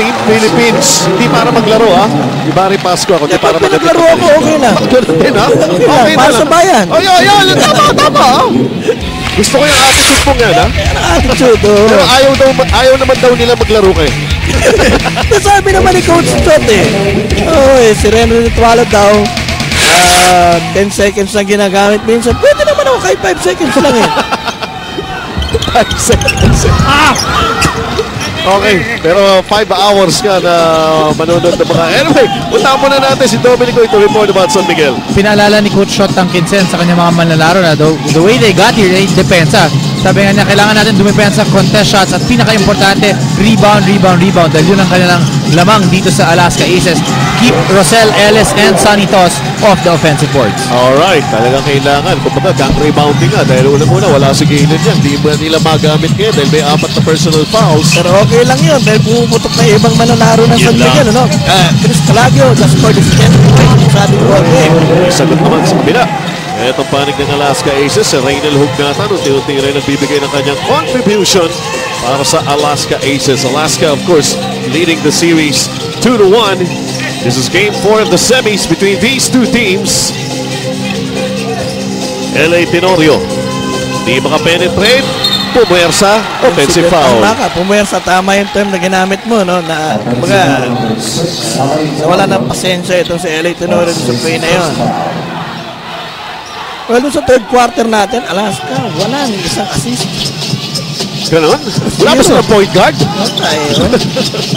Team Philippines. Hindi para maglaro, ha? Di Barry Pasco ako. Hindi para maglaro. Naglaro ako, okay na. Ganun din, ha? Okay Para na sa lang. bayan. Ay, tama, ha? Gusto ko yung attitude mo nga, ha? Ano attitude, oh. Pero ayaw naman daw nila maglaro kayo. Sabi naman ni Coach Tot si Reno Nitwala daw, 10 seconds lang ginagamit minsan. Pwede naman ako kahit 5 seconds lang eh. 5 seconds. Okay, pero 5 hours ka na manonood ng mga... Anyway, punta muna natin si Dominico to report about San Miguel. Pinaalala ni Coach Shot ang Kinsen sa kanyang mga manlalaro na the way they got here, depensa. Sabi nga niya, kailangan natin dumipensa, contest shots at pinaka-importante, rebound. Dahil yun ang kanilang lamang dito sa Alaska Aces. Keep Rosel, Ellis, and Sonny Toss off the offensive boards. Alright, talagang kailangan. Kumbaga, gang rebounding nga. Dahil unang-una, wala si Galen yan. Di ba nila magamit ngayon dahil may 4 na personal fouls. Pero okay lang yun dahil pumuputok na ibang manlalaro ng Yun San lang. Miguel, ano? Chris Calagio, just for this 10 points sa ating ball game. Sagot naman sa kabila. Itong panig ng Alaska Aces, si Reynel Hugnatan, unti-unti rin nagbibigay ng kanyang contribution para sa Alaska Aces. Alaska, of course, leading the series 2-1. This is game 4 of the semis between these two teams. LA Tenorio, di makapenetrate, pumuwersa, offensive foul. Pumuwersa, tama yung term na ginamit mo, no? Na, kumbaga, wala ng pasensya itong si LA Tenorio sa play na yun. Well, sa third quarter natin, Alaska, wala ng isang assist. Ganon? Wala ba silang point guard?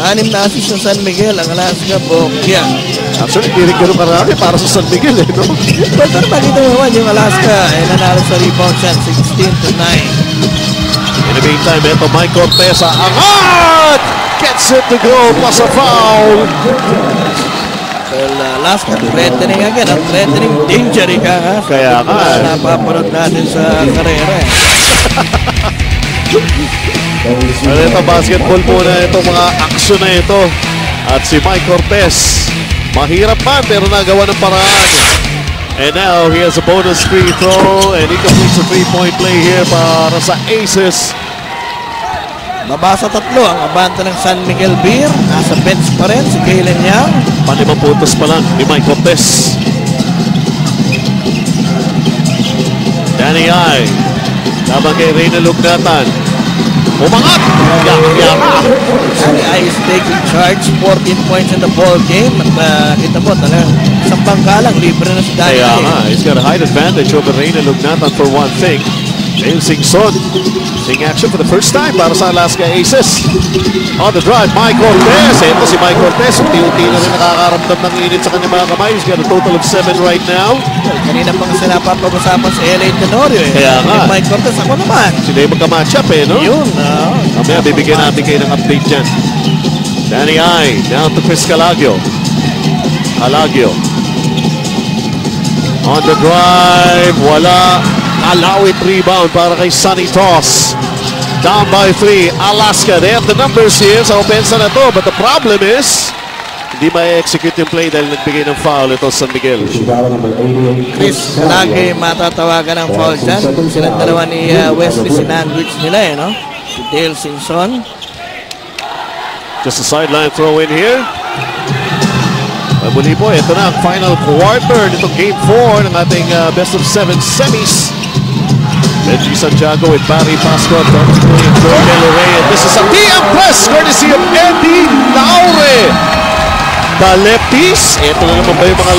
Anim na assist ng San Miguel, ang Alaska po. Yeah. Actually, hindi rin ganun karami para sa San Miguel, eh, no? Pero makita mo naman, yung Alaska ay nanalo sa rebound siya, 16-9. In the meantime, ito Mike Cortesa, angat! Gets it to go, plus a foul. Well, Alaska, threatening again. Ang threatening danger, ika nga. Kaya nga. Napapanood natin sa karera eh. Well, ito, basketball muna itong mga action na ito. At si Mike Cortez, mahirap man pero nagawa ng paraan. And now, he has a bonus free throw and he completes a 3-point play here para sa Aces. Mabasa 3 ang abante ng San Miguel Beer. Nasa bench pa rin si Galen Young. 5 puntos pa lang ni Mike Cortez. Danny Ai, laban kay Reynel Hugnatan. Umangat! Yaka! Danny Ai is taking charge. 14 points in the ball game. At kita po talagang isang bangka lang. Libre na si Danny Kaya Ai. nga, he's got a height advantage over Reynel Hugnatan for one thing. Dale Singson, seeing action for the first time para sa Alaska Aces. On the drive, Mike Cortez. Ito si Mike Cortez, unti-unti na rin nakakaramdam ng init sa kanyang mga kamay. He's got a total of 7 right now. Kanina pang sila papag-usapan sa LA Tenorio eh. Kaya nga. Mike Cortez, ako naman. Sila yung magka-matchup eh, no? Yun. Mamaya bibigyan natin kayo ng update dyan. Danny Ai, down to Chris Calagio. Calagio. On the drive, wala. Alawit rebound para kay Sonny Toss. Down by 3, Alaska. They have the numbers here sa opensa na to. But the problem is, hindi ma-execute yung play dahil nagbigay ng foul ito San Miguel. Chris, lagi matatawagan ng foul dyan. Silang dalawa ni Wesley sinandwich nila eh, no? Si Dale Simpson. Just a sideline throw in here. Muli po, ito na ang final quarter nitong game 4 ng ating best of 7 semis. Benji Santiago with Barry Pasco, Don William, Joe Rey, and this is a TM Press courtesy of Eddie Laure. The lefties, ito na naman ba yung mga